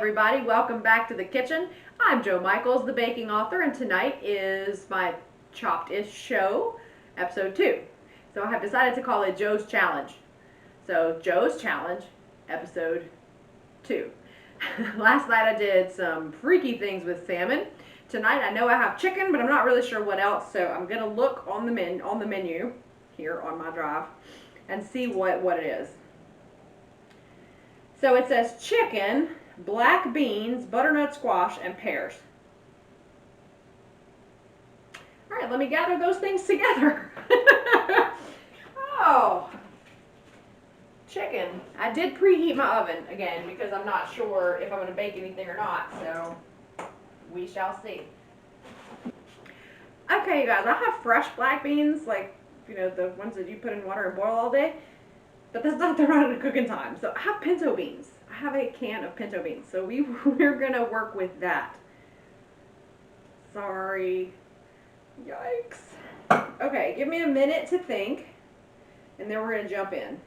everybody, welcome back to the kitchen. I'm Jo Michaels, the baking author, and tonight is my Chopped-ish show, episode 2. So I have decided to call it Jo's Challenge. So Jo's Challenge, episode 2. Last night I did some freaky things with salmon. Tonight I know I have chicken, but I'm not really sure what else, so I'm gonna look on the menu here on my drive and see what it is. So it says chicken, black beans, butternut squash, and pears. All right, let me gather those things together. Oh, chicken. I did preheat my oven again because I'm not sure if I'm going to bake anything or not, so we shall see. Okay, you guys, I have fresh black beans, like, you know, the ones that you put in water and boil all day, but they're not in cooking time. So I have pinto beans. I have a can of pinto beans, so we're gonna work with that. Sorry. Yikes. Okay, give me a minute to think, and then we're gonna jump in.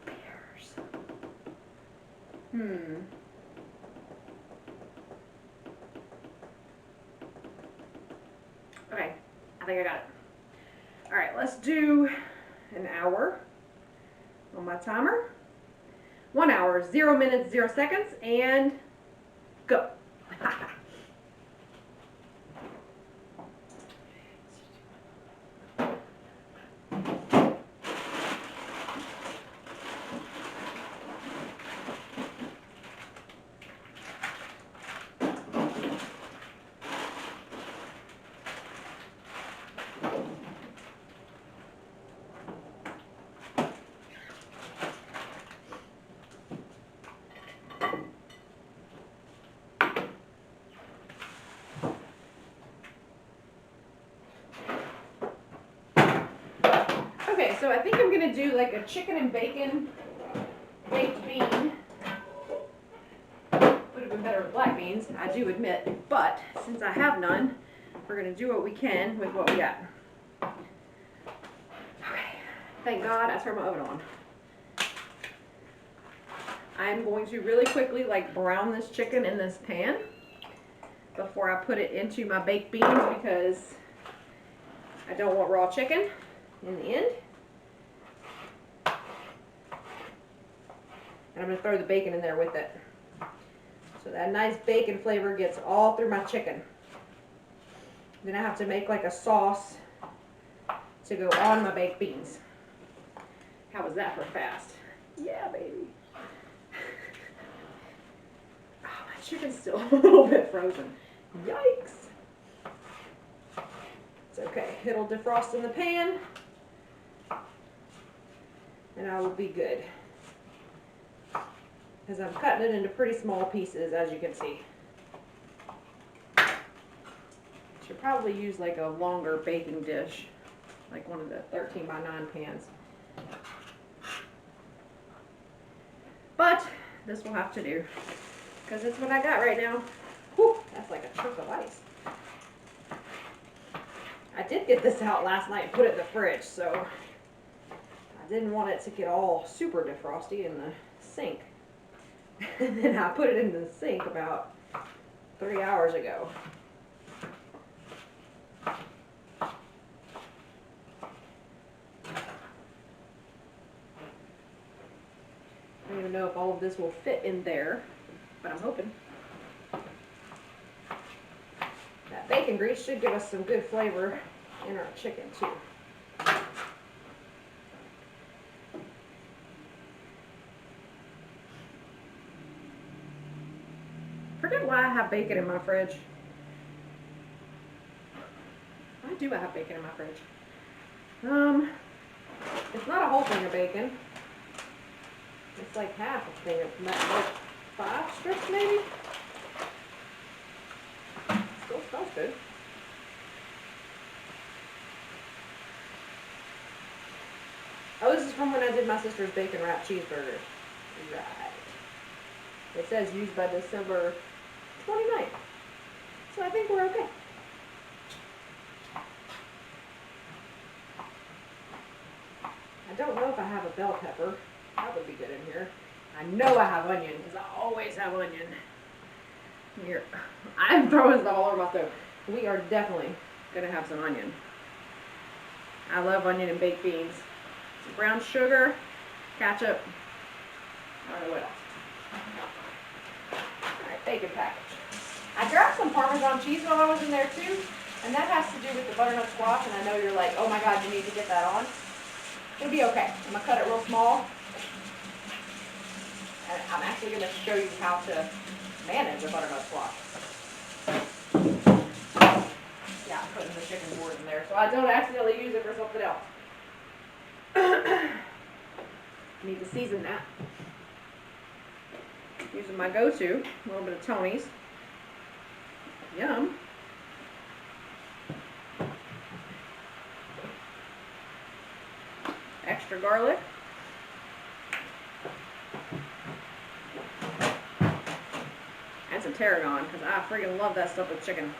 Pears. Okay, I think I got it. All right, let's do an hour on my timer. 1 hour, 0 minutes, 0 seconds, and go. Okay, so I think I'm going to do like a chicken and bacon baked bean. Would have been better with black beans, I do admit, but since I have none, we're going to do what we can with what we got. Okay, thank God I turned my oven on. I'm going to really quickly like brown this chicken in this pan before I put it into my baked beans because I don't want raw chicken in the end. And I'm going to throw the bacon in there with it. So that nice bacon flavor gets all through my chicken. Then I have to make like a sauce to go on my baked beans. How was that for fast? Yeah, baby. Oh, my chicken's still a little bit frozen. Yikes. It's okay. It'll defrost in the pan. And I will be good. Because I'm cutting it into pretty small pieces, as you can see. Should probably use like a longer baking dish, like one of the 13 by 9 pans. But this will have to do, because it's what I got right now. Whew, that's like a chunk of ice. I did get this out last night and put it in the fridge, so I didn't want it to get all super defrosty in the sink. And then I put it in the sink about 3 hours ago. I don't even know if all of this will fit in there, but I'm hoping. That bacon grease should give us some good flavor in our chicken too. Forget why I have bacon in my fridge. Why do I have bacon in my fridge? It's not a whole thing of bacon. It's like half a thing of like 5 strips maybe. Still smells good. Oh, this is from when I did my sister's bacon wrap cheeseburger. Right. It says used by December 29th. So I think we're okay. I don't know if I have a bell pepper. That would be good in here. I know I have onion because I always have onion. Here, I'm throwing stuff all over my stove. We are definitely gonna have some onion. I love onion and baked beans. Some brown sugar, ketchup. I don't know what else. Alright, bacon package. I grabbed some Parmesan cheese while I was in there too, and that has to do with the butternut squash, and I know you're like, oh my god, you need to get that on. It'll be okay. I'm gonna cut it real small. And I'm actually gonna show you how to manage a butternut squash. Yeah, I'm putting the chicken board in there so I don't accidentally use it for something else. Need to season that. Using my go-to, a little bit of Tony's. Yum. Extra garlic. And some tarragon, because I freaking love that stuff with chicken.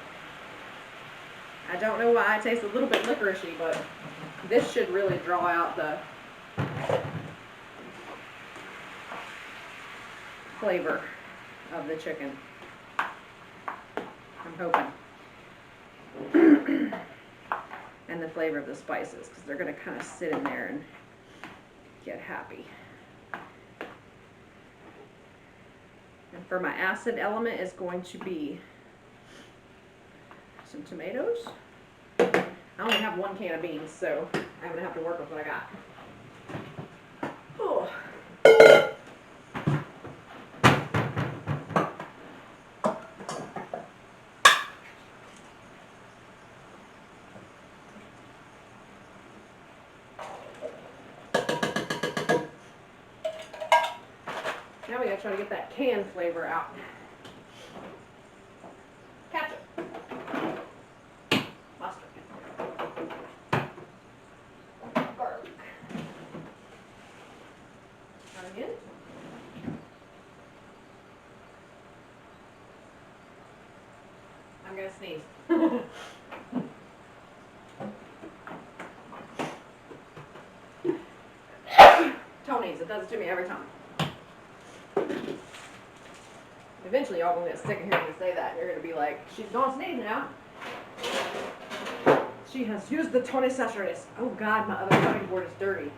I don't know why it tastes a little bit licoricey, but this should really draw out the flavor of the chicken. I'm hoping. And the flavor of the spices, because they're going to kind of sit in there and get happy. And for my acid element is going to be some tomatoes. I only have 1 can of beans, so I'm going to have to work with what I got. Oh. Now we gotta try to get that canned flavor out. Ketchup. Mustard. Garlic. Onion. I'm gonna sneeze. Tony's, it does it to me every time. Eventually y'all gonna get sick of hearing me say that. You're gonna be like, she's gonna sneeze now. She has used the Tony Saturates. Oh god, my other cutting board is dirty.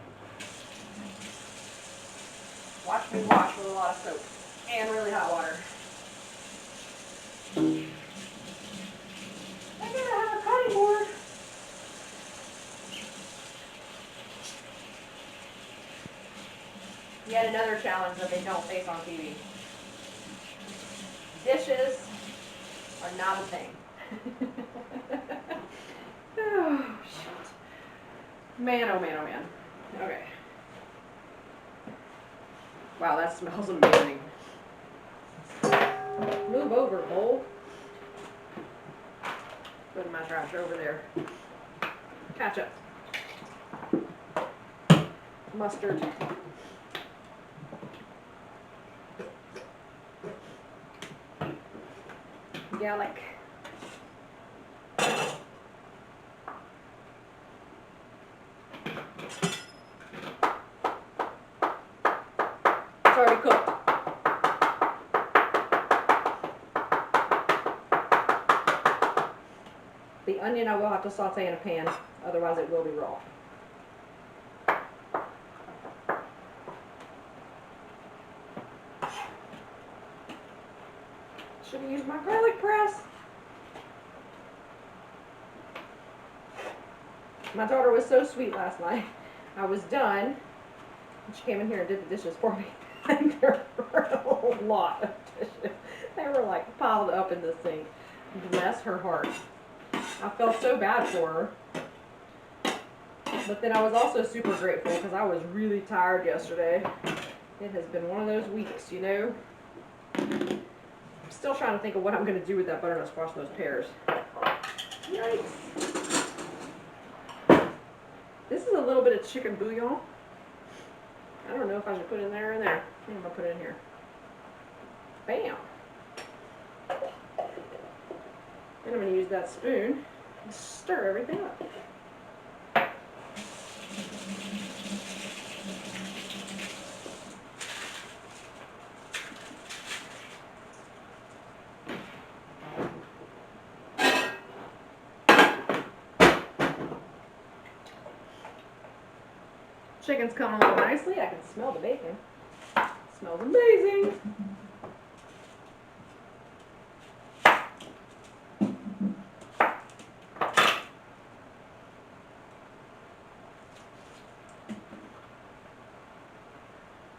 Watch me wash with a lot of soap and really hot water. I gotta have a cutting board. Yet another challenge that they don't face on TV. Dishes are not a thing. Oh, shit. Man, oh man, oh man. Okay. Wow, that smells amazing. Move over, bowl. Put my trash over there. Ketchup. Mustard. Garlic. It's already cooked. The onion I will have to saute in a pan, otherwise it will be raw. Should have used my garlic press. My daughter was so sweet last night. I was done, and she came in here and did the dishes for me. And there were a lot of dishes. They were like piled up in this sink. Bless her heart. I felt so bad for her. But then I was also super grateful because I was really tired yesterday. It has been one of those weeks, you know. Still trying to think of what I'm going to do with that butternut squash and those pears. Yikes. This is a little bit of chicken bouillon. I don't know if I should put it in there or in there. I think I'm going to put it in here. Bam. And I'm going to use that spoon and stir everything up. Chicken's coming along nicely. I can smell the bacon. Smells amazing.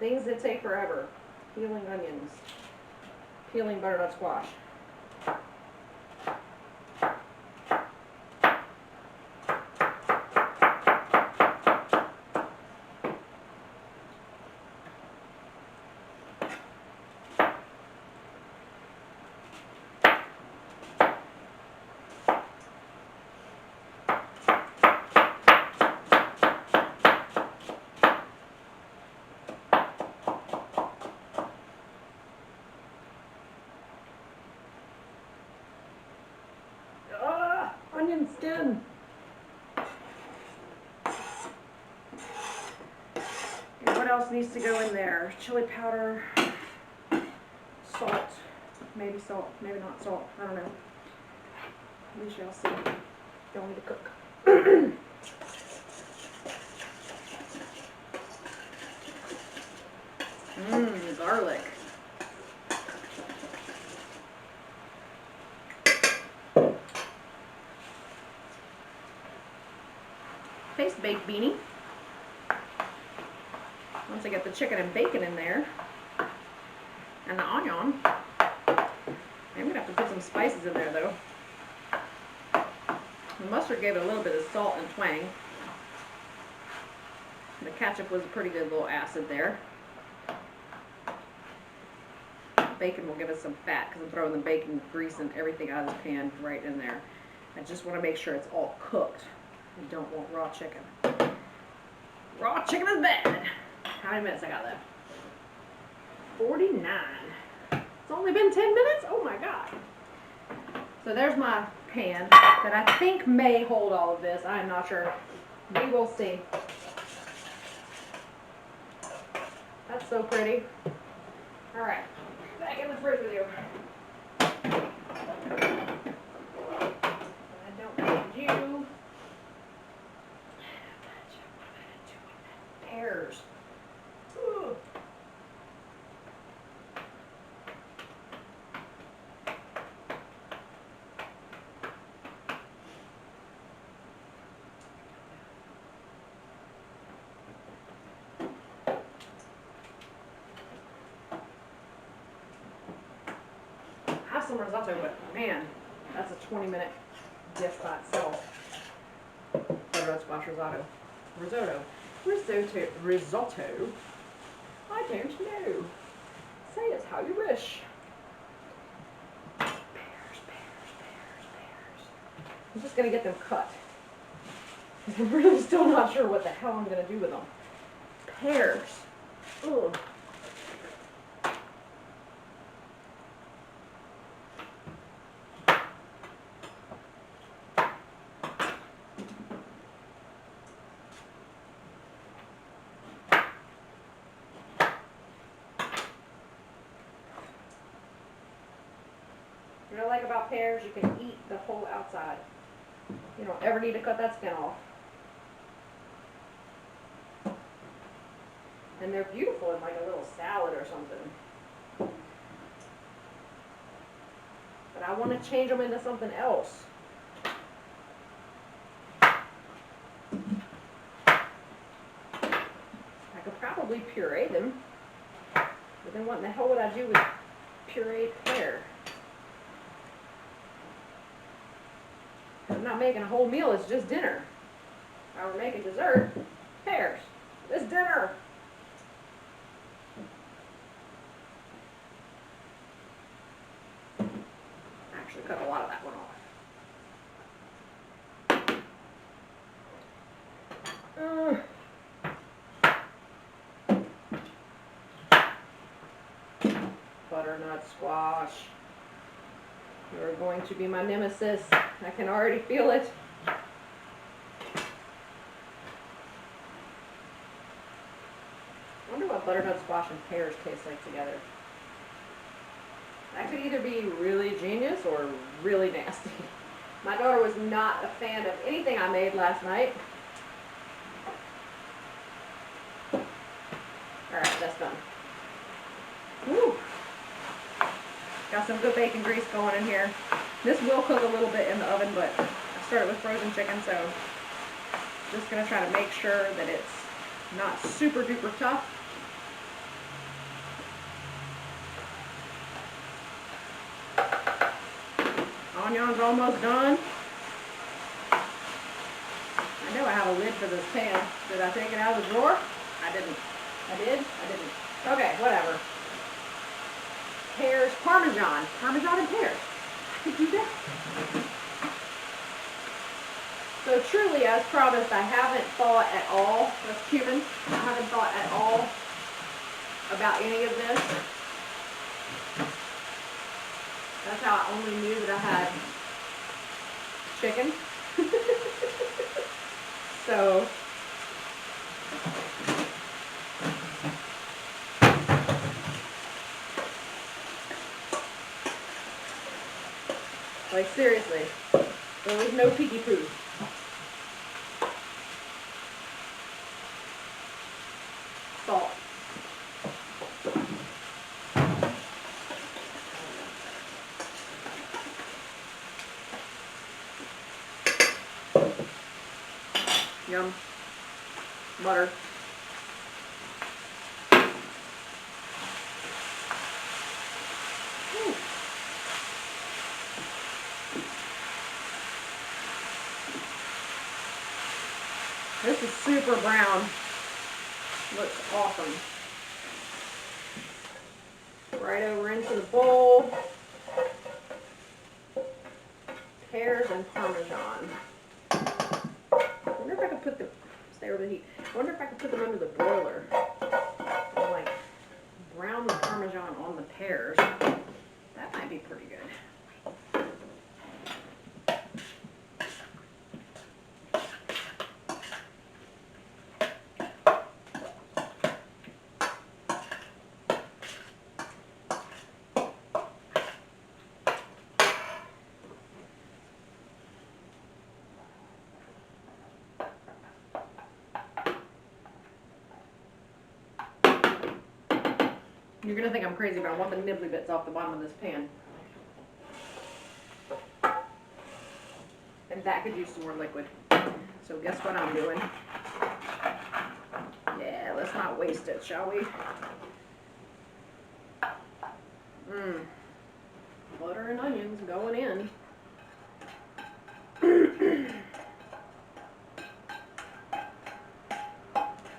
Things that take forever. Peeling onions. Peeling butternut squash. Onion skin. And what else needs to go in there? Chili powder, salt, maybe not salt, I don't know. We shall see. Don't need to cook. Garlic. Taste baked beanie. Once I get the chicken and bacon in there, and the onion, I'm gonna have to put some spices in there though. The mustard gave it a little bit of salt and twang. The ketchup was a pretty good little acid there. Bacon will give us some fat because I'm throwing the bacon grease and everything out of the pan right in there. I just want to make sure it's all cooked. I don't want raw chicken. Raw chicken is bad. How many minutes I got left? 49. It's only been 10 minutes? Oh my god. So there's my pan that I think may hold all of this. I'm not sure. We will see. That's so pretty. Alright. Back in the fridge with you. I don't need you. Pears. Ooh. I have some risotto, but man, that's a 20-minute dish by itself. Butternut squash risotto. Risotto. I don't know. Say it how you wish. Pears. I'm just gonna get them cut. I'm really still not sure what the hell I'm gonna do with them. Pears. Ugh. What I like about pears, you can eat the whole outside. You don't ever need to cut that skin off. And they're beautiful in like a little salad or something. But I want to change them into something else. I could probably puree them. But then what in the hell would I do with pureed pear? I'm not making a whole meal, it's just dinner. If I were making dessert, pears. It's dinner. I actually cut a lot of that one off. Butternut squash. You're going to be my nemesis. I can already feel it. I wonder what butternut squash and pears taste like together. That could either be really genius or really nasty. My daughter was not a fan of anything I made last night. Got some good bacon grease going in here. This will cook a little bit in the oven, but I started with frozen chicken, so just gonna try to make sure that it's not super duper tough. Onion's almost done. I know I have a lid for this pan. Did I take it out of the drawer? I didn't. I did? I didn't. Okay, whatever. Pears, Parmesan. Parmesan and pears. I could do that. So truly, as promised, I haven't thought at all, that's cumin, I haven't thought at all about any of this. That's how I only knew that I had chicken. So, like seriously, there was no peeky poo. Salt. Yum. Butter. Ooh. This is super brown. Looks awesome. Right over into the bowl. Pears and Parmesan. I wonder if I could put them, stay over the heat. I wonder if I could put them under the broiler. And like brown the Parmesan on the pears. That might be pretty good. You're gonna think I'm crazy, but I want the nibbly bits off the bottom of this pan. And that could use some more liquid. So guess what I'm doing? Yeah, let's not waste it, shall we? Butter and onions going in.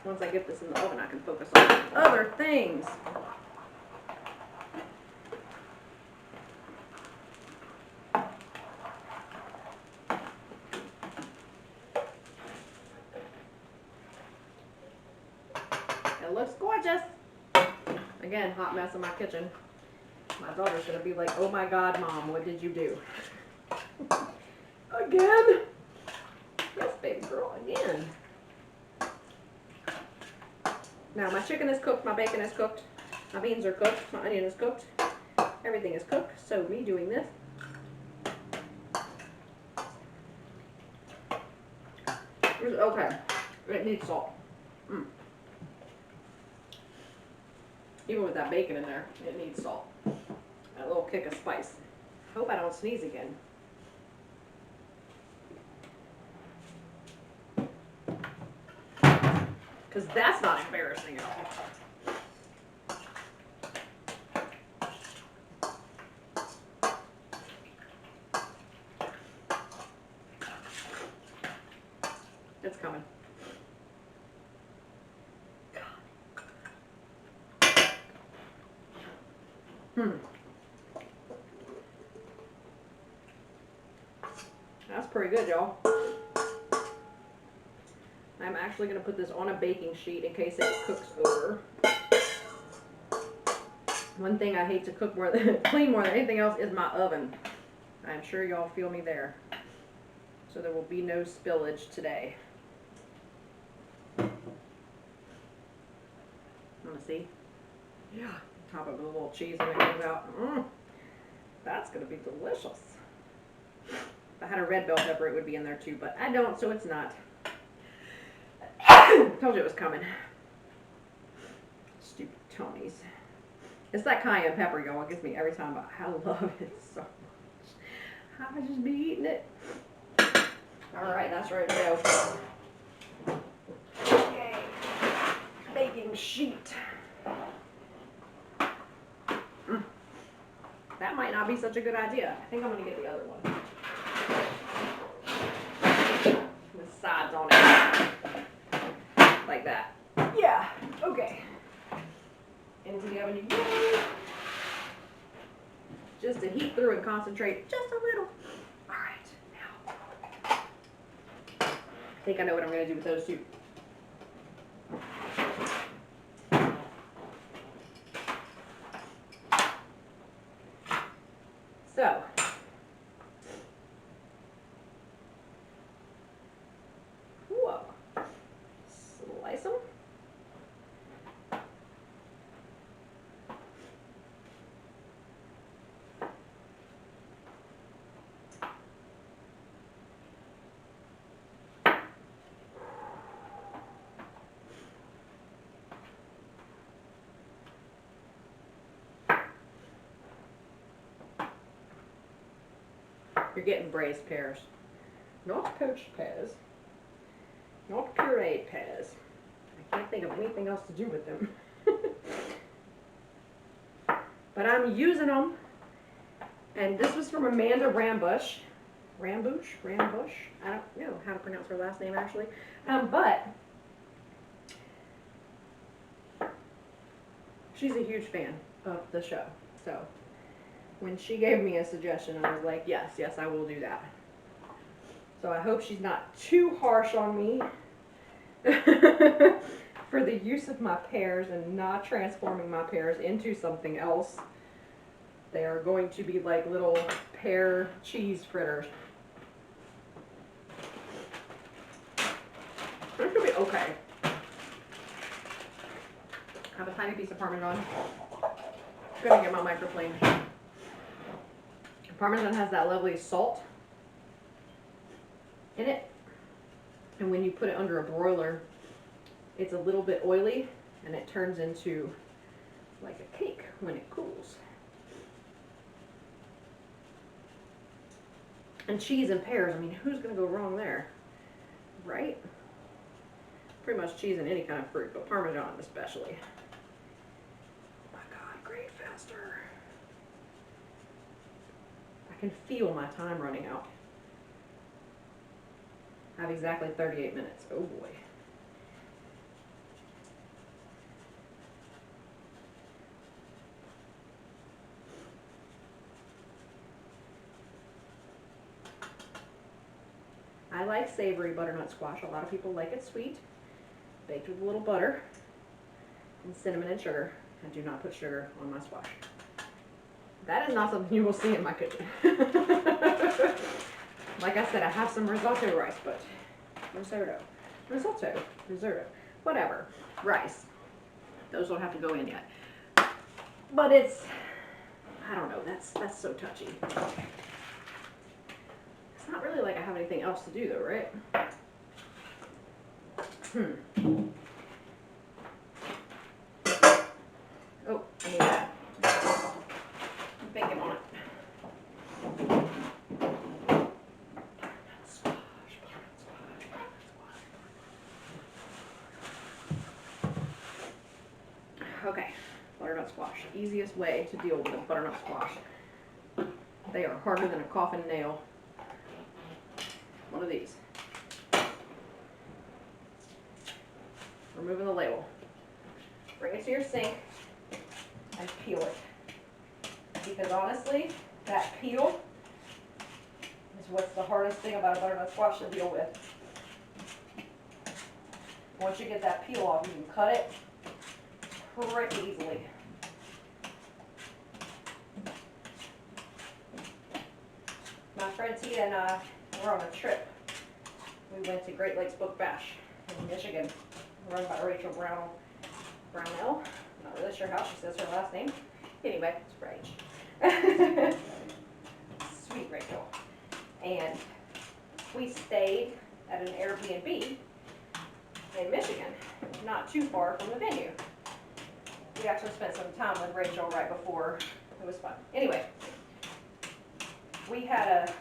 Once I get this in the oven, I can focus on other things. It looks gorgeous. Again, hot mess in my kitchen. My daughter's gonna be like, oh my God, Mom, what did you do? Again? Yes, baby girl, again. Now my chicken is cooked, my bacon is cooked, my beans are cooked, my onion is cooked, everything is cooked. So me doing this. Okay, it needs salt. Even with that bacon in there, it needs salt. A little kick of spice. Hope I don't sneeze again. Because that's not embarrassing at all. It's coming. That's pretty good, y'all. I'm actually going to put this on a baking sheet in case it cooks over. One thing I hate to cook more than clean more than anything else is my oven. I'm sure y'all feel me there. So there will be no spillage today. Want to see? Yeah. Top it with a little cheese when it comes out. That's going to be delicious. If I had a red bell pepper, it would be in there too, but I don't, so it's not. Told you it was coming. Stupid Tonys. It's that cayenne pepper, y'all. It gets me every time, but I love it so much. I just be eating it. All right, that's ready to go. Okay, baking sheet. That might not be such a good idea. I think I'm gonna get the other one. The sides on it, like that. Yeah, okay. Into the oven you go. Just to heat through and concentrate just a little. All right, now. I think I know what I'm gonna do with those two. So, whoa, slice them. You're getting braised pears, not poached pears, not pureed pears. I can't think of anything else to do with them. But I'm using them, and this was from Amanda Rambush. Rambush? I don't know how to pronounce her last name actually. But she's a huge fan of the show. So when she gave me a suggestion, I was like, yes, I will do that. So I hope she's not too harsh on me for the use of my pears and not transforming my pears into something else. They are going to be like little pear cheese fritters. This should be okay. I have a tiny piece of Parmesan. I'm gonna get my microplane. Parmesan has that lovely salt in it, and when you put it under a broiler, it's a little bit oily, and it turns into like a cake when it cools. And cheese and pears, I mean, who's gonna go wrong there, right? Pretty much cheese in any kind of fruit, but Parmesan especially. Oh my God, grate faster. I can feel my time running out. I have exactly 38 minutes. Oh boy. I like savory butternut squash. A lot of people like it sweet, baked with a little butter and cinnamon and sugar. I do not put sugar on my squash. That is not something you will see in my kitchen. Like I said, I have some risotto rice, but risotto, whatever, rice. Those don't have to go in yet. But it's, I don't know, that's so touchy. It's not really like I have anything else to do though, right? Oh, I need that. Bacon on it. Okay, butternut squash. Easiest way to deal with a butternut squash. They are harder than a coffin nail. One of these. Removing the label. Bring it to your sink and peel it. Because honestly, that peel is what's the hardest thing about a butternut squash to deal with. Once you get that peel off, you can cut it pretty easily. My friend Tia and I were on a trip. We went to Great Lakes Book Bash in Michigan, run by Rachel Brownell. I'm not really sure how she says her last name. Anyway, it's Rach. Sweet Rachel. And we stayed at an Airbnb in Michigan, not too far from the venue. We actually spent some time with Rachel right before. It was fun. Anyway, we had a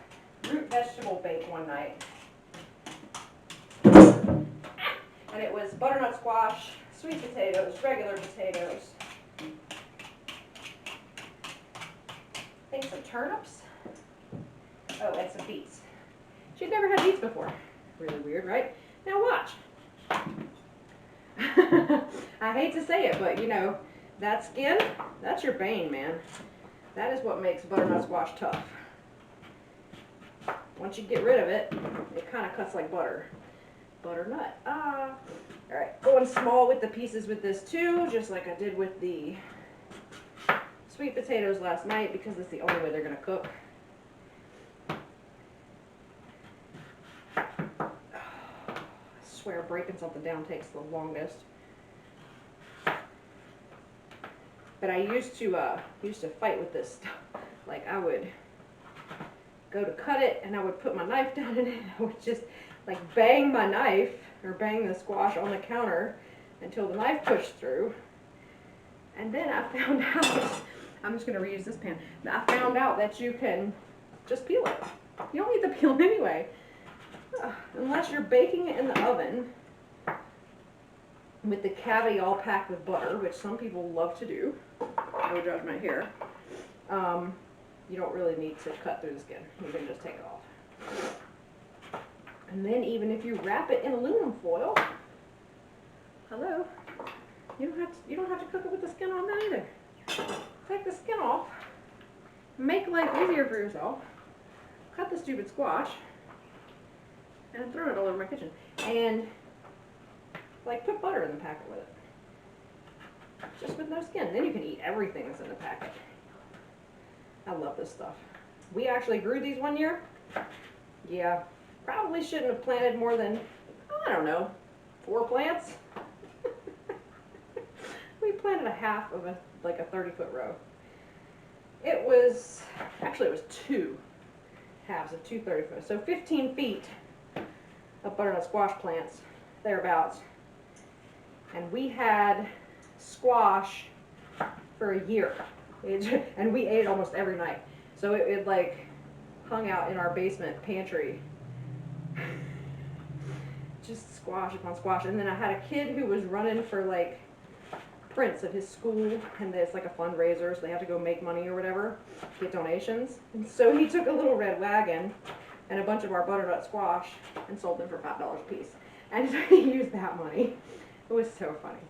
root vegetable bake one night. And it was butternut squash, sweet potatoes, regular potatoes, I think some turnips. Oh, and some beets. She'd never had beets before. Really weird, right? Now watch. I hate to say it, but you know, that skin, that's your bane, man. That is what makes butternut squash tough. Once you get rid of it, it kind of cuts like butter. Butternut. Alright, going small with the pieces with this too, just like I did with the sweet potatoes last night, because it's the only way they're going to cook. I swear breaking something down takes the longest. But I used to fight with this stuff. Like I would go to cut it and I would put my knife down in it. I would just like bang my knife or bang the squash on the counter until the knife pushed through. And then I found out, I'm just going to reuse this pan. I found out that you can just peel it. You don't need to peel it anyway. Unless you're baking it in the oven with the cavity all packed with butter, which some people love to do. No judgment here. You don't really need to cut through the skin. You can just take it off. And then even if you wrap it in aluminum foil, hello, you don't have to cook it with the skin on that either. Take the skin off, make life easier for yourself, cut the stupid squash, and I'm throwing it all over my kitchen. And like put butter in the packet with it. Just with no skin. Then you can eat everything that's in the packet. I love this stuff. We actually grew these one year. Yeah, probably shouldn't have planted more than, I don't know, 4 plants. We planted a half of like a 30-foot row. It was 2 halves of 2 30-foot. So 15 feet of butternut squash plants, thereabouts. And we had squash for a year. And we ate it almost every night. So it like hung out in our basement pantry. Just squash upon squash. And then I had a kid who was running for like prince at his school, and it's like a fundraiser, so they have to go make money or whatever, get donations. And so he took a little red wagon and a bunch of our butternut squash and sold them for $5 a piece. And so he used that money. It was so funny.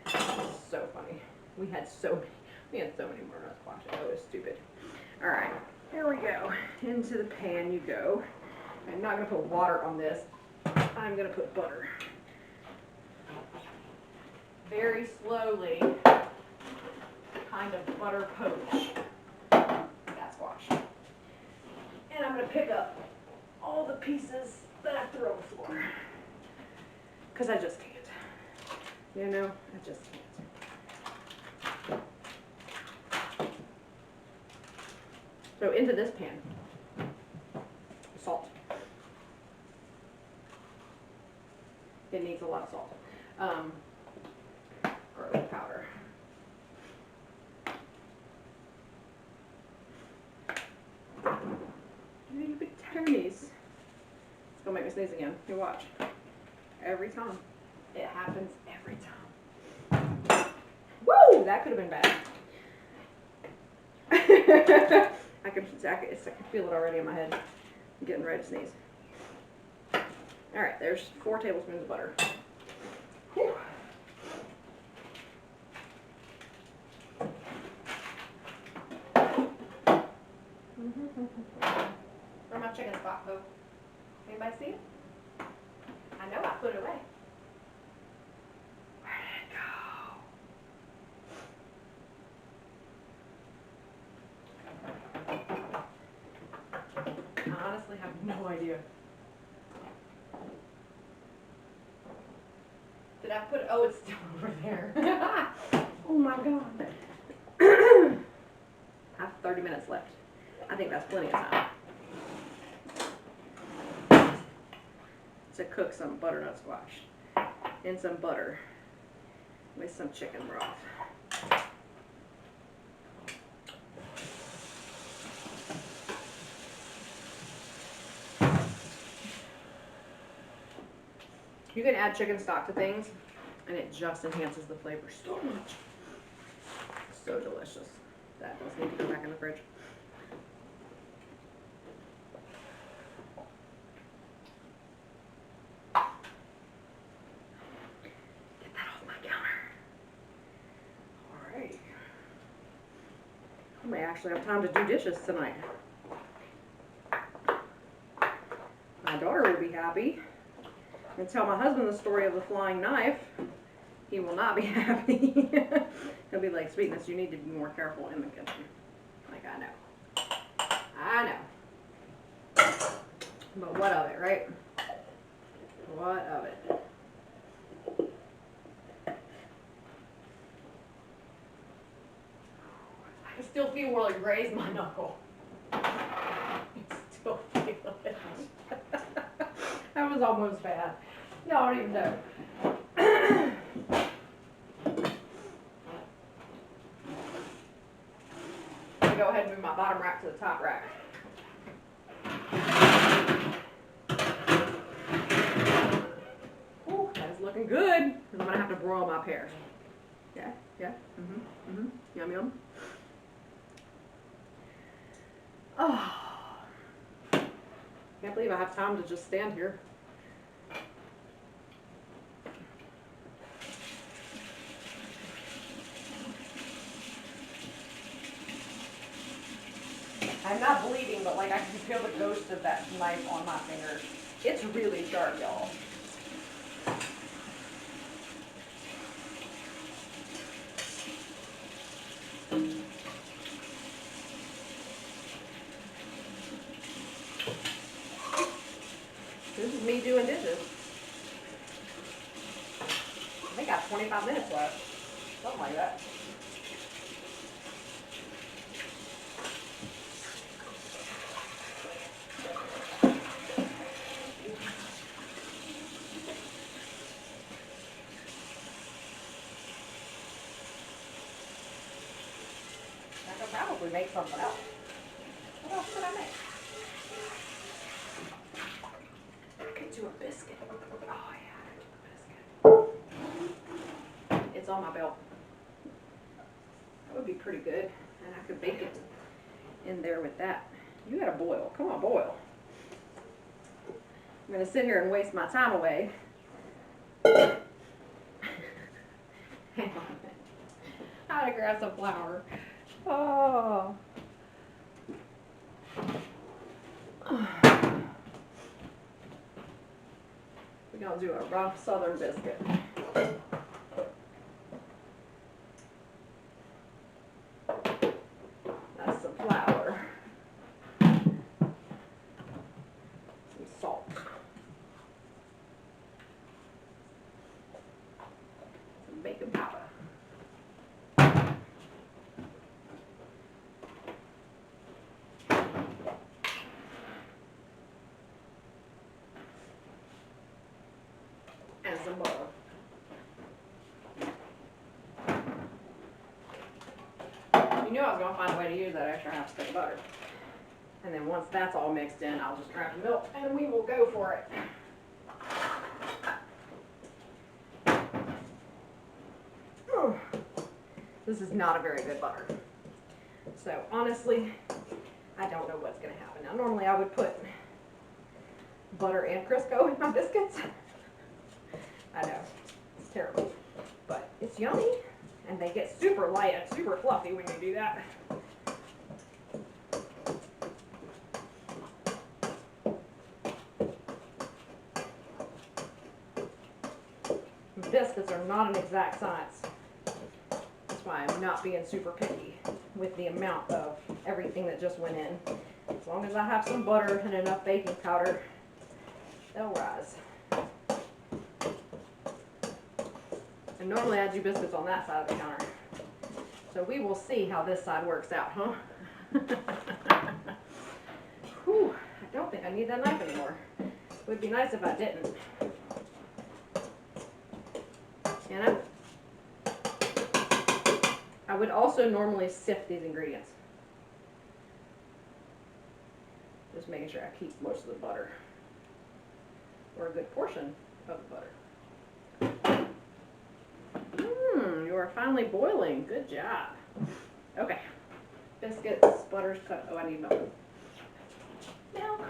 It was so funny. We had so many butternut squash. It was stupid. All right, here we go. Into the pan you go. I'm not going to put water on this. I'm going to put butter. Very slowly, kind of butter poach that squash. And I'm going to pick up all the pieces that I throw on the floor. Because I just can't. You know, I just can't. So into this pan, salt. It needs a lot of salt. Garlic powder. You big tinies. It's gonna make me sneeze again. You watch. Every time. It happens every time. Woo! That could have been bad. I can feel it already in my head. I'm getting ready to sneeze. Alright, there's 4 tablespoons of butter. Whew. Where's my chicken spot, though? Anybody see it? I know I put it away. Where did it go? I honestly have no idea. Did I put it? Oh, it's still over there. Oh my god. I have 30 minutes left. I think that's plenty of time to cook some butternut squash in some butter with some chicken broth. You can add chicken stock to things, and it just enhances the flavor so much. So delicious. That does need to go back in the fridge. Get that off my counter. Alright. I may actually have time to do dishes tonight. My daughter will be happy. And tell my husband the story of the flying knife. He will not be happy. He'll be like, sweetness, you need to be more careful in the kitchen. Like, I know. I know. But what of it, right? What of it? I still feel where it grazed my knuckle. I still feel it. That was almost bad. Y'all don't even know. I'm gonna go ahead and move my bottom rack to the top rack. Ooh, that is looking good. Because I'm gonna have to broil my pears. Yeah, yeah. Yum, yum. Oh. Can't believe I have time to just stand here. I'm not bleeding, but like I can feel the ghost of that knife on my fingers. It's really sharp, y'all. This is me doing dishes. I think I have 25 minutes left. Something like that. I could probably make something else. What else could I make? I could do a biscuit. Oh yeah, I could do a biscuit. It's on my belt. That would be pretty good. And I could bake it in there with that. You gotta boil. Come on, boil. I'm gonna sit here and waste my time away. Hang on a minute. I gotta grab some flour. Oh. We're gonna do a rough southern biscuit. That's some flour. Some salt. Some baking powder. And some butter. You knew I was going to find a way to use that extra half stick of butter. And then once that's all mixed in, I'll just grab the milk and we will go for it. This is not a very good butter. So honestly, I don't know what's going to happen. Now normally I would put butter and Crisco in my biscuits. I know, it's terrible, but it's yummy, and they get super light and super fluffy when you do that. Biscuits are not an exact science. That's why I'm not being super picky with the amount of everything that just went in. As long as I have some butter and enough baking powder, they'll rise. And normally I do biscuits on that side of the counter. So we will see how this side works out, huh? Whew, I don't think I need that knife anymore. It would be nice if I didn't. And I would also normally sift these ingredients. Just making sure I keep most of the butter. Or a good portion of the butter. You are finally boiling. Good job. Okay. Biscuits, butter, oh, I need milk. Milk.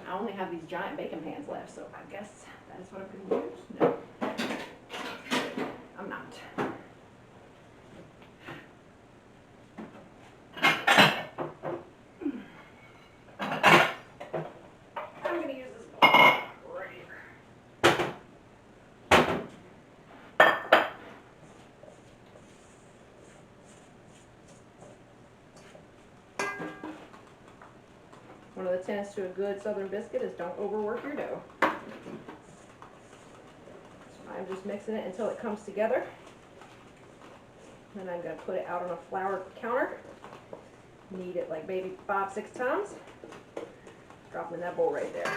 I only have these giant baking pans left, so I guess that is what I'm going to use. No, I'm not. I'm going to use this bowl right here. One of the tenets to a good southern biscuit is don't overwork your dough. So I'm just mixing it until it comes together. Then I'm going to put it out on a flour counter. Knead it like maybe 5-6 times. Drop it in that bowl right there.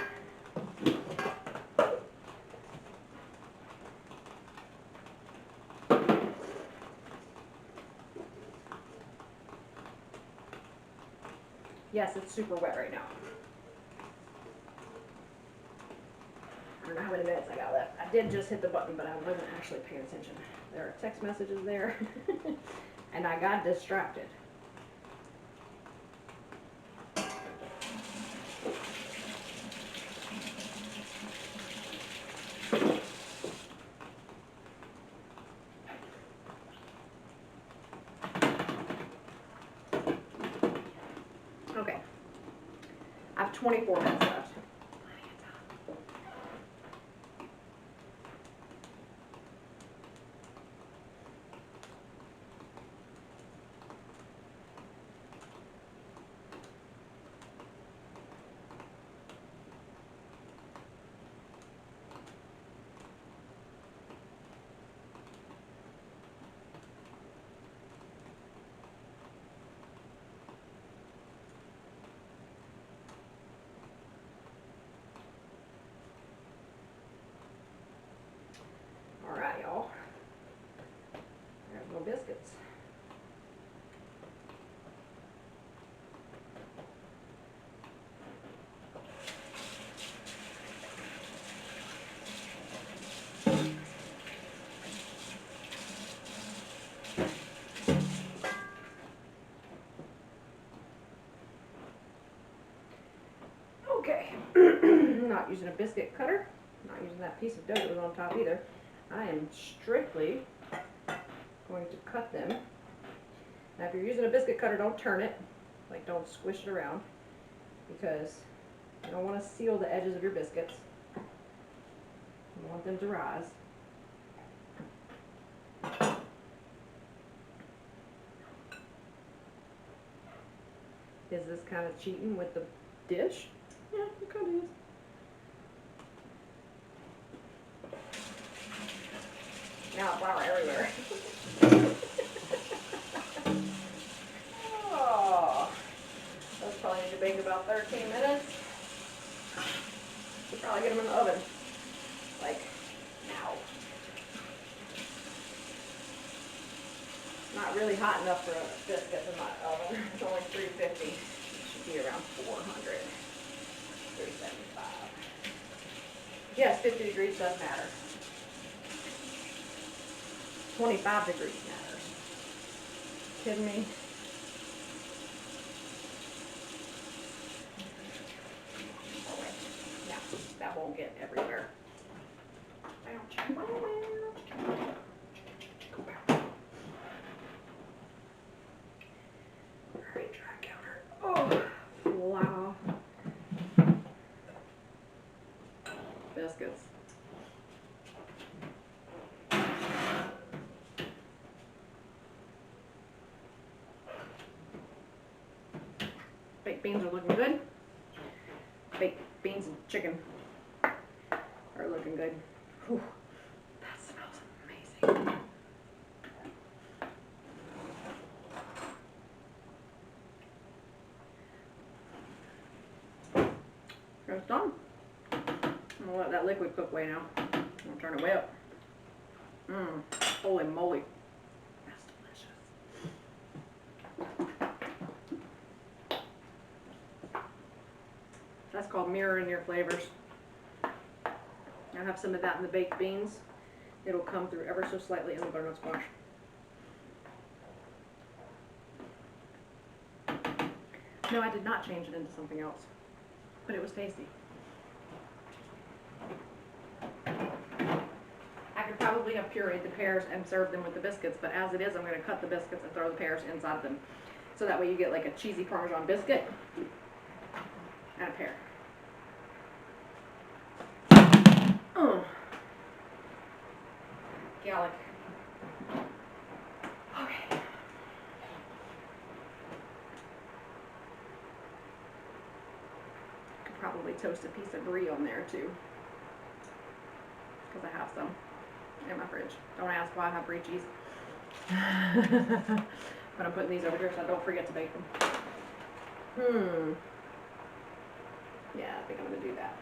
Yes, it's super wet right now. I don't know how many minutes I got left. I did just hit the button, but I wasn't actually paying attention. There are text messages there, and I got distracted. Okay, I have 24 minutes left. All right, y'all. There's my biscuits. Okay, I'm not using a biscuit cutter. I'm not using that piece of dough that was on top either. I am strictly going to cut them. Now if you're using a biscuit cutter, don't turn it. Like, don't squish it around, because you don't want to seal the edges of your biscuits. You want them to rise. Is this kind of cheating with the dish? Yeah, it kind of is. Now flour everywhere. Oh, those probably need to bake about 13 minutes. Should probably get them in the oven, like now. Not really hot enough for a biscuit in my oven. It's only 350. It should be around 400. 375. Yes, 50 degrees does matter. 25 degrees matters. Kidding me? Oh wait, yeah, that won't get everywhere. Alright, dry counter. Oh, wow. Biscuits. Baked beans are looking good. Baked beans and chicken are looking good. Whew, that smells amazing. done. I'm gonna let that liquid cook way now. I'm gonna turn it way up. Holy moly. That's delicious. That's called mirroring your flavors. I have some of that in the baked beans. It'll come through ever so slightly in the butternut squash. No, I did not change it into something else, but it was tasty. I could probably have pureed the pears and served them with the biscuits, but as it is, I'm going to cut the biscuits and throw the pears inside of them. So that way you get like a cheesy Parmesan biscuit and a pear. Gallic. Okay. Could probably toast a piece of brie on there too, because I have some in my fridge. Don't ask why I have brie cheese. But I'm putting these over here so I don't forget to bake them. Yeah, I think I'm going to do that.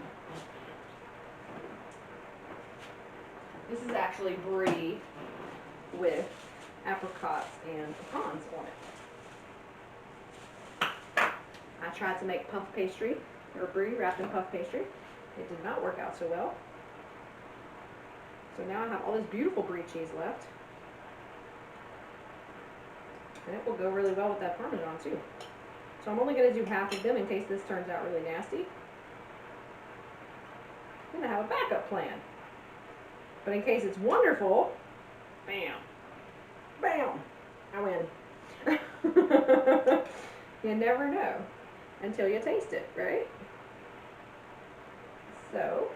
This is actually brie with apricots and pecans on it. I tried to make puff pastry, or brie wrapped in puff pastry. It did not work out so well. So now I have all this beautiful brie cheese left. And it will go really well with that Parmesan too. So I'm only going to do half of them in case this turns out really nasty. I'm going to have a backup plan. But in case it's wonderful, bam, bam, I win. You never know until you taste it, right? So,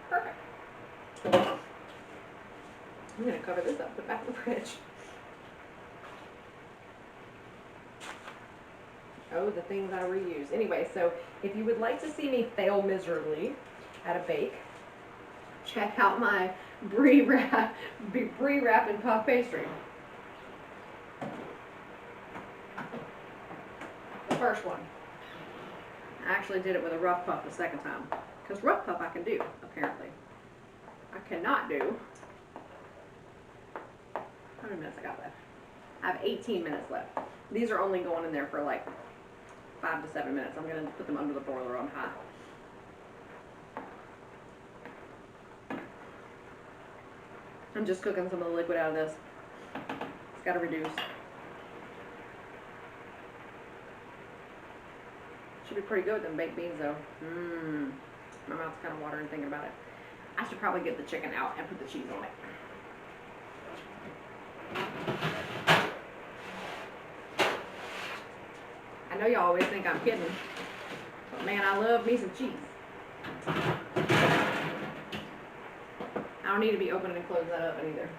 perfect. I'm going to cover this up, put it back in the fridge. Oh, the things I reuse. Anyway, so if you would like to see me fail miserably at a bake, check out my brie wrap and puff pastry. The first one. I actually did it with a rough puff the second time. Because rough puff I can do, apparently. I cannot do. How many minutes I got left? I have 18 minutes left. These are only going in there for like 5 to 7 minutes. I'm going to put them under the broiler on high. I'm just cooking some of the liquid out of this. It's got to reduce. Should be pretty good with them baked beans though. My mouth's kind of watering thinking about it. I should probably get the chicken out and put the cheese on it. I know y'all always think I'm kidding, but man, I love me some cheese. I don't need to be opening and closing that oven either.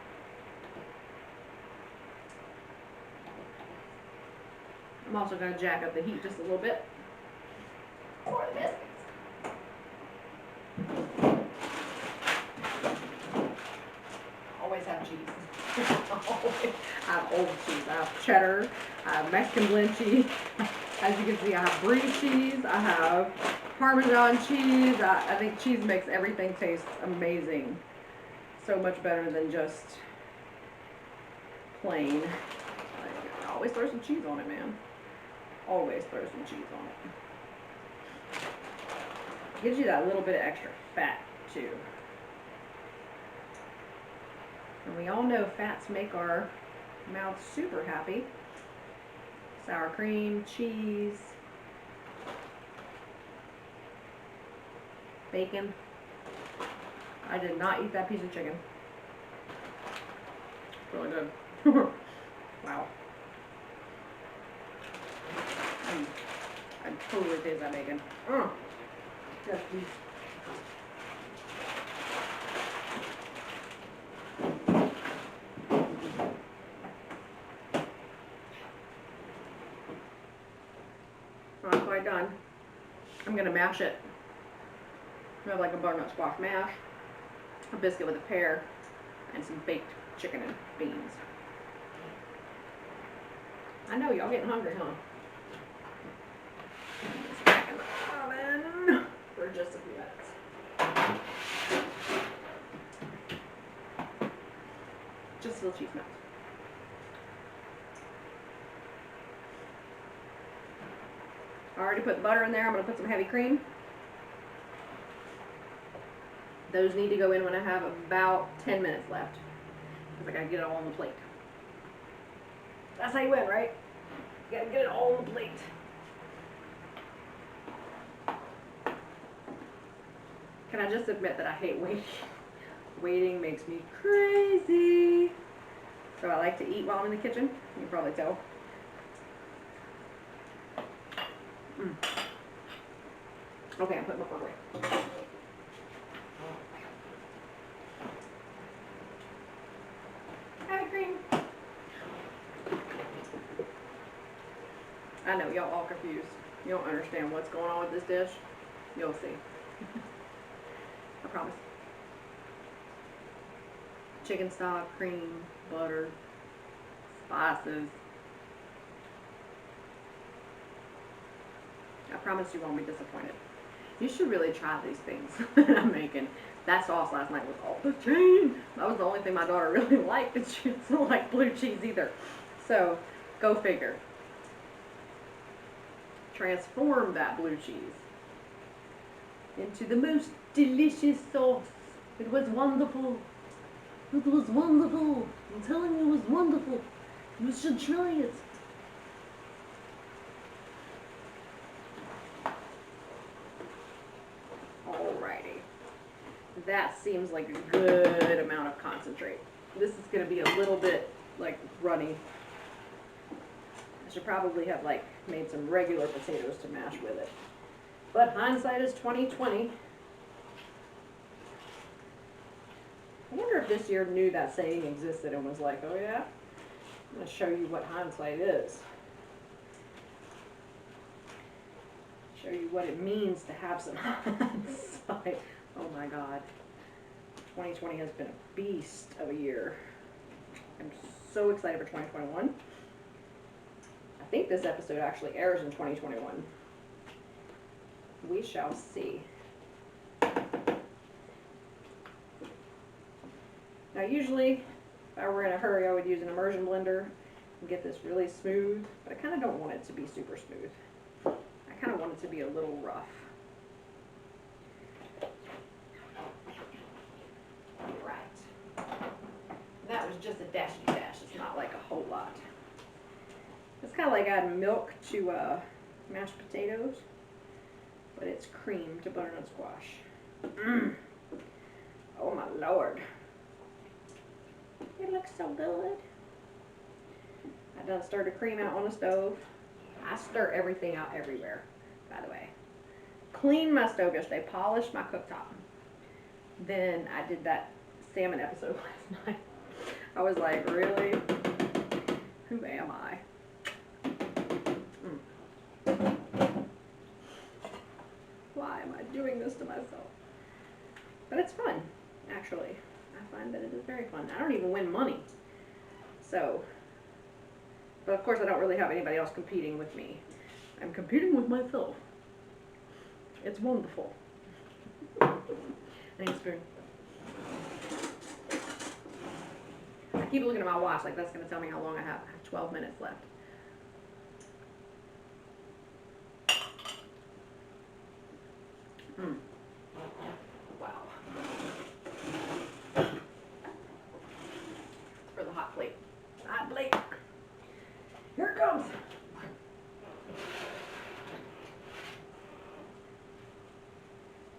I'm also going to jack up the heat just a little bit for the biscuits. Always have cheese. I have old cheese. I have cheddar. I have Mexican blend cheese. As you can see, I have brie cheese. I have Parmesan cheese. I think cheese makes everything taste amazing. So much better than just plain. Like, always throw some cheese on it, man. Always throw some cheese on it. Gives you that little bit of extra fat, too. And we all know fats make our mouths super happy. Sour cream, cheese, bacon. I did not eat that piece of chicken. It's really good. Wow. I totally taste that bacon. Yes, please. Not quite done. I'm going to mash it. I have like a butternut squash mash, a biscuit with a pear, and some baked chicken and beans. I know y'all getting hungry, huh? It's back in the oven for just a few minutes. Just little cheese melts. I already put the butter in there. I'm going to put some heavy cream. Those need to go in when I have about 10 minutes left, because I got to get it all on the plate. That's how you win, right? You got to get it all on the plate. Can I just admit that I hate waiting? Waiting makes me crazy. So I like to eat while I'm in the kitchen. You can probably tell. Okay, I'm putting my phone away. Heavy cream. I know y'all all confused. You don't understand what's going on with this dish. You'll see. I promise. Chicken stock, cream, butter, spices. I promise you won't be disappointed. You should really try these things that I'm making. That sauce last night was off the chain. That was the only thing my daughter really liked, and she doesn't like blue cheese either. So, go figure. Transform that blue cheese into the most delicious sauce. It was wonderful. It was wonderful. I'm telling you, it was wonderful. You should try it. Alrighty. That seems like a good amount of concentrate. This is going to be a little bit like runny. I should probably have like made some regular potatoes to mash with it. But hindsight is 20/20. I wonder if this year knew that saying existed and was like, oh yeah, I'm going to show you what hindsight is. Show you what it means to have some hindsight. Oh my God. 2020 has been a beast of a year. I'm so excited for 2021. I think this episode actually airs in 2021. We shall see. Now usually, if I were in a hurry, I would use an immersion blender and get this really smooth, but I kind of don't want it to be super smooth. I kind of want it to be a little rough. Alright. That was just a dashy dash. It's not like a whole lot. It's kind of like adding milk to mashed potatoes, but it's cream to butternut squash. Oh my Lord. It looks so good. I done stirred the cream out on the stove. I stir everything out everywhere, by the way. Cleaned my stove yesterday, polished my cooktop. Then I did that salmon episode last night. I was like, really? Who am I? Why am I doing this to myself? But it's fun, actually. I find that it is very fun. I don't even win money. So, but of course I don't really have anybody else competing with me. I'm competing with myself. It's wonderful. Thanks, spoon. I keep looking at my watch like that's going to tell me how long I have. I have 12 minutes left. Wow. For the hot plate. Hot plate. Here it comes.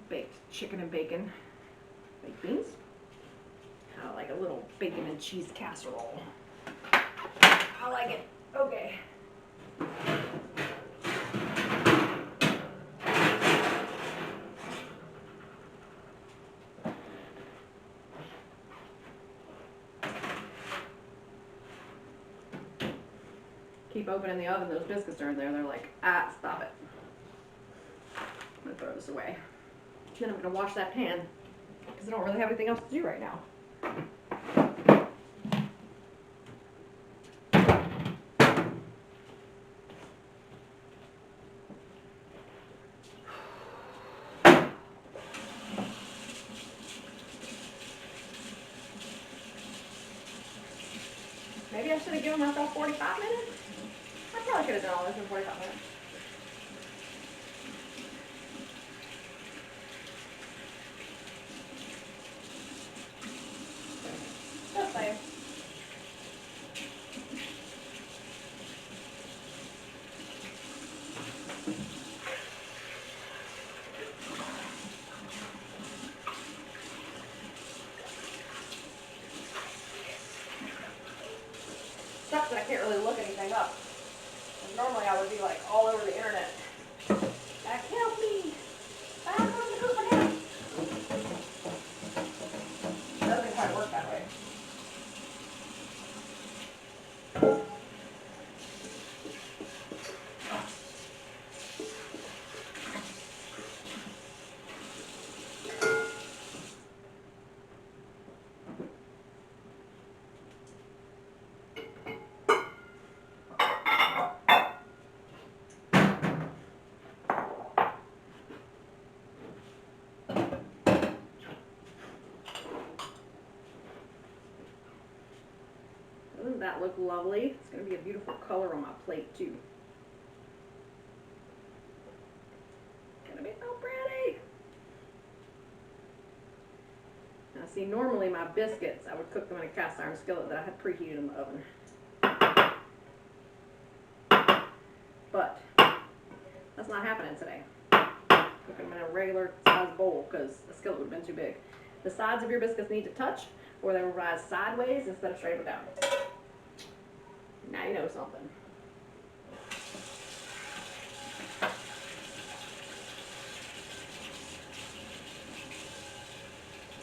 Baked chicken and bacon. Baked beans. I like a little bacon and cheese casserole. I like it. Okay. Keep opening the oven, those biscuits are in there. They're like, ah, stop it. I'm gonna throw this away. Then I'm gonna wash that pan because I don't really have anything else to do right now. should have given myself 45 minutes. I probably could have done all this in 45 minutes. Just saying. Sucks that I can't really look anything up. And normally I would be like all over the internet. That help me! I don't know what to cook for dinner. It doesn't quite work that way. Doesn't that look lovely? It's going to be a beautiful color on my plate too. Gonna be so pretty. Now see, normally my biscuits, I would cook them in a cast iron skillet that I had preheated in the oven. But that's not happening today. Cooking them in a regular size bowl because the skillet would have been too big. The sides of your biscuits need to touch, or they will rise sideways instead of straight up down. Now you know something.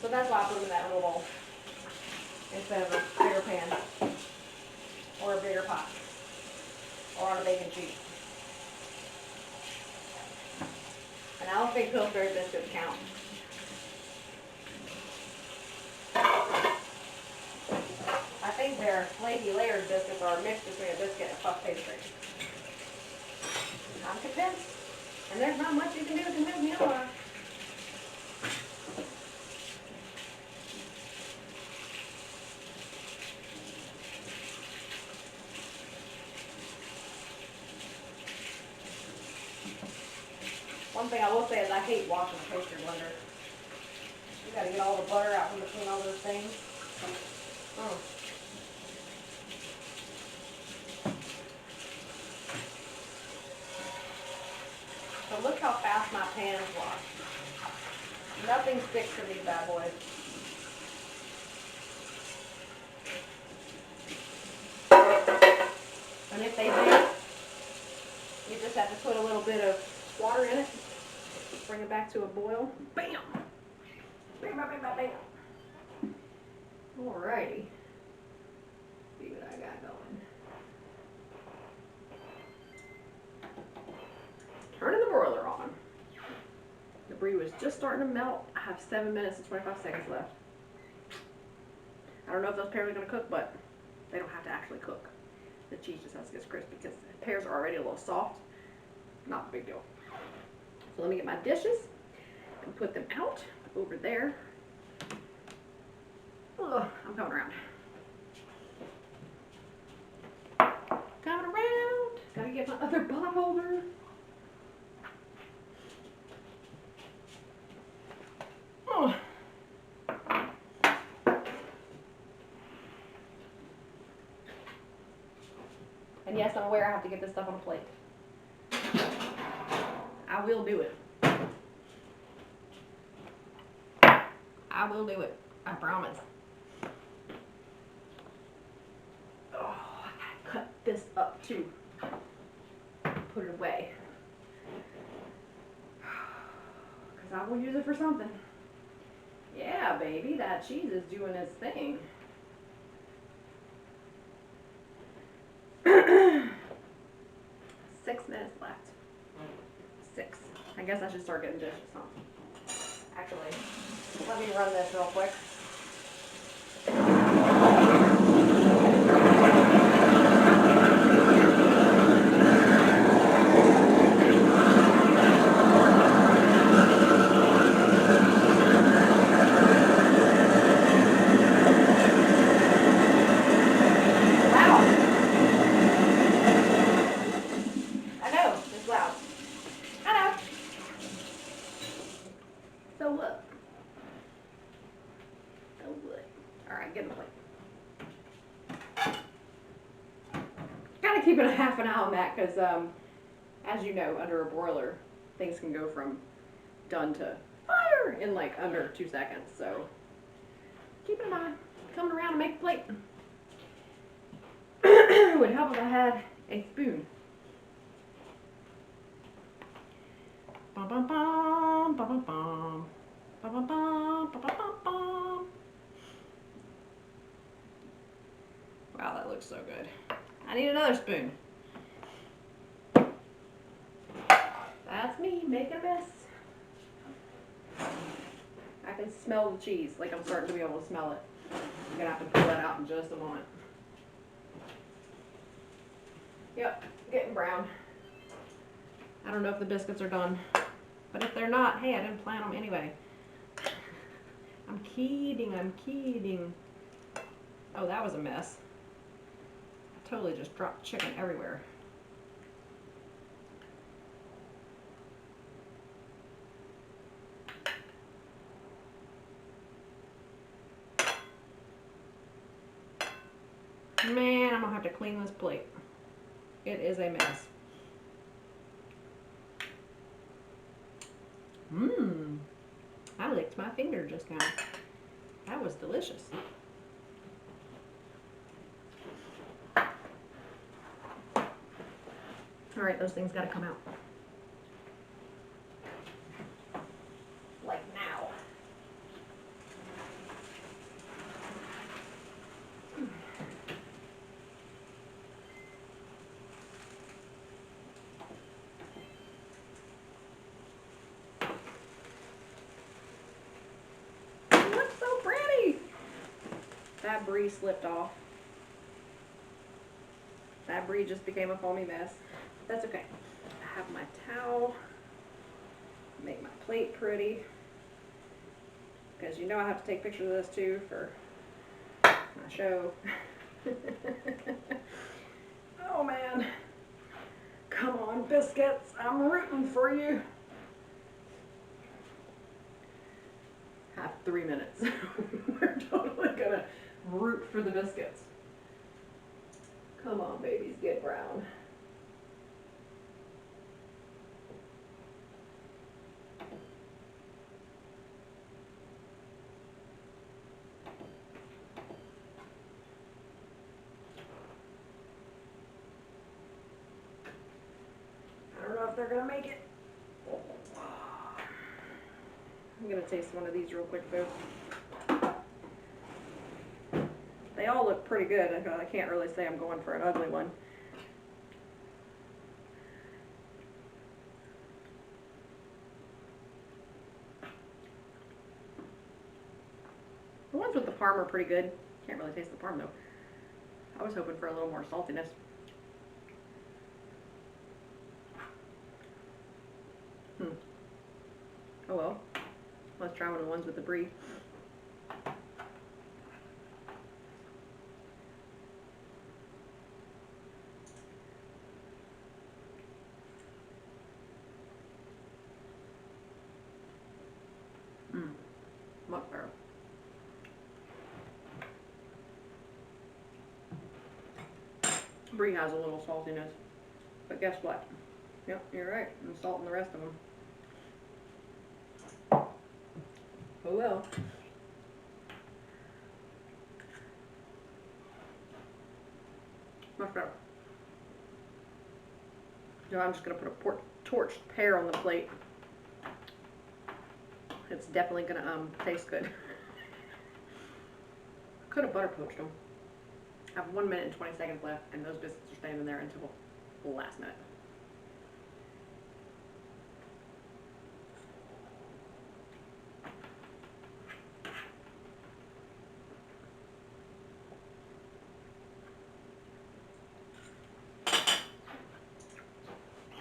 So that's why I put them in that little bowl instead of a bigger pan or a bigger pot or on a bacon sheet. And I don't think Pillsbury biscuits count. I think their flaky layered biscuits are a mix between a biscuit and a puff pastry. I'm convinced. And there's not much you can do to convince me otherwise. One thing I will say is I hate washing a pastry blender. You gotta get all the butter out from between all those things. Oh. So look how fast my pans wash. Nothing sticks to these bad boys. And if they do, you just have to put a little bit of water in it, bring it back to a boil. Bam! Bam, bam, bam, bam, bam. Alrighty. See what I got going. Turning the broiler on. The brie was just starting to melt. I have 7 minutes and 25 seconds left. I don't know if those pears are going to cook, but they don't have to actually cook. The cheese just has to get crispy because the pears are already a little soft. Not a big deal. So let me get my dishes and put them out over there. Oh, I'm coming around. Coming around. Gotta get my other pot holder. Oh. And yes, I'm aware I have to get this stuff on a plate. I will do it. I will do it. I promise. Oh, I gotta cut this up too. Put it away. Because I will use it for something. Yeah, baby, that cheese is doing its thing. 6 minutes left. 6. I guess I should start getting dishes, huh? Actually, let me run this real quick. Wow. keeping a half an eye on that because, as you know, under a broiler, things can go from done to fire in like under 2 seconds. So keep an eye. Coming around to make a plate. It would help if I had a spoon. Bum, bum, bum, bum, bum, bum. Bum, bum, bum, bum, bum, bum. Wow, that looks so good. I need another spoon. That's me making a mess. I can smell the cheese, like I'm starting to be able to smell it. I'm gonna have to pull that out in just a moment. Yep, getting brown. I don't know if the biscuits are done, but if they're not, hey, I didn't plan them anyway. I'm kidding, I'm kidding. Oh, that was a mess. I totally just dropped chicken everywhere. Man, I'm gonna have to clean this plate. It is a mess. Mmm. I licked my finger just now. That was delicious. All right, those things gotta come out. Like now. It looks so pretty. That brie slipped off. That brie just became a foamy mess. That's okay. I have my towel. Make my plate pretty. Because you know I have to take pictures of this too for my show. Oh man. Come on, biscuits. I'm rooting for you. I have 3 minutes. We're totally gonna root for the biscuits. Come on, babies, get brown. I don't know if they're gonna make it. I'm gonna taste one of these real quick though. They all look pretty good. I can't really say I'm going for an ugly one. The ones with the parm are pretty good. Can't really taste the parm though. I was hoping for a little more saltiness. Oh well. Let's try one of the ones with the brie. Much better. Brie has a little saltiness, but guess what? Yep, you're right. I'm salting the rest of them. Oh well. Much better. So I'm just going to put a torched pear on the plate. It's definitely going to taste good. Could have butter poached them. I have 1 minute and 20 seconds left, and those biscuits are staying in there until the last minute.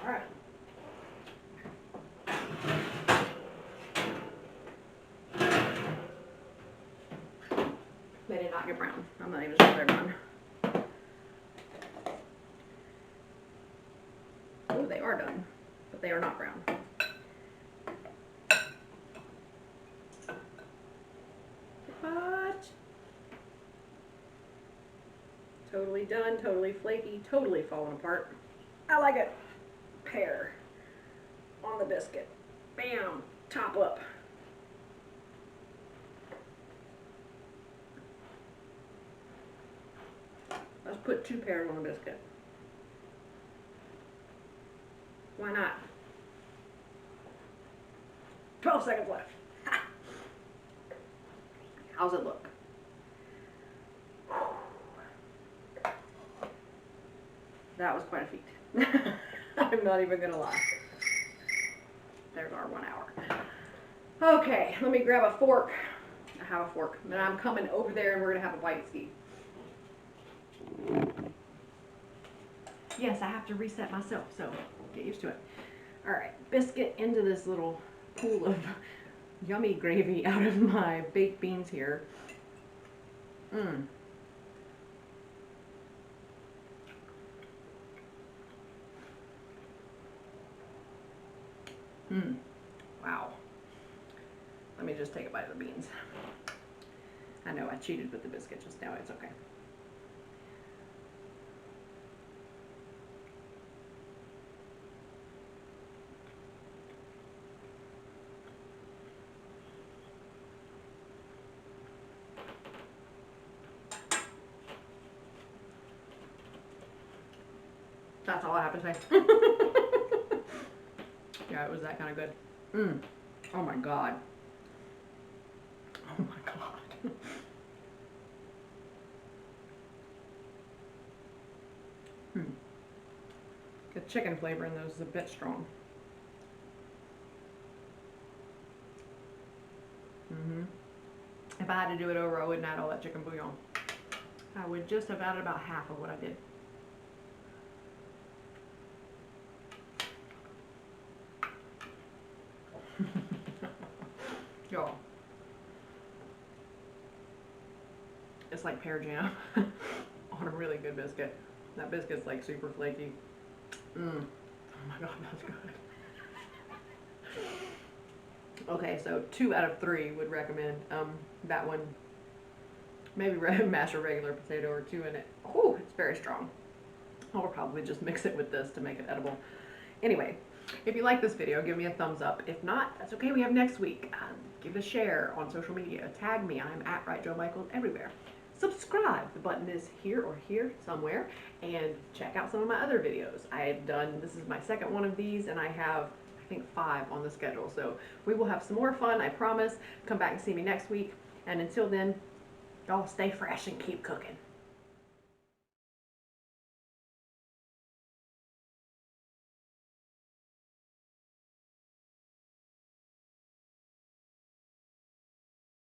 Alright. They did not get brown. I'm not even sure they're brown. Oh, they are done, but they are not brown. But totally done, totally flaky, totally falling apart. I like it. Pear on the biscuit. Bam, top up. Let's put 2 pears on the biscuit. Why not? 12 seconds left. Ha. How's it look? That was quite a feat. I'm not even gonna lie. There's our 1 hour. Okay, let me grab a fork. I have a fork. Then I'm coming over there and we're gonna have a bite ski. Yes, I have to reset myself, so get used to it. All right, biscuit into this little pool of yummy gravy out of my baked beans here. Mmm. Mmm. Wow. Let me just take a bite of the beans. I know I cheated with the biscuit just now. It's okay. That's all I have to say. Yeah, it was that kind of good. Mmm. Oh my god. Oh my god. The chicken flavor in those is a bit strong. If I had to do it over, I wouldn't add all that chicken bouillon. I would just have added about half of what I did. Y'all, it's like pear jam on a really good biscuit. That biscuit's like super flaky. Oh my god, that's good. Okay, so 2 out of 3 would recommend that one. Maybe mash a regular potato or 2 in it. Whew, it's very strong. I'll probably just mix it with this to make it edible. Anyway, if you like this video, give me a thumbs up. If not, that's okay. We have next week. Give it a share on social media. Tag me. I'm at @WriteJoeMichaels everywhere. Subscribe. The button is here or here somewhere. And check out some of my other videos. This is my second one of these, and I have, I think, 5 on the schedule. So we will have some more fun, I promise. Come back and see me next week. And until then, y'all stay fresh and keep cooking.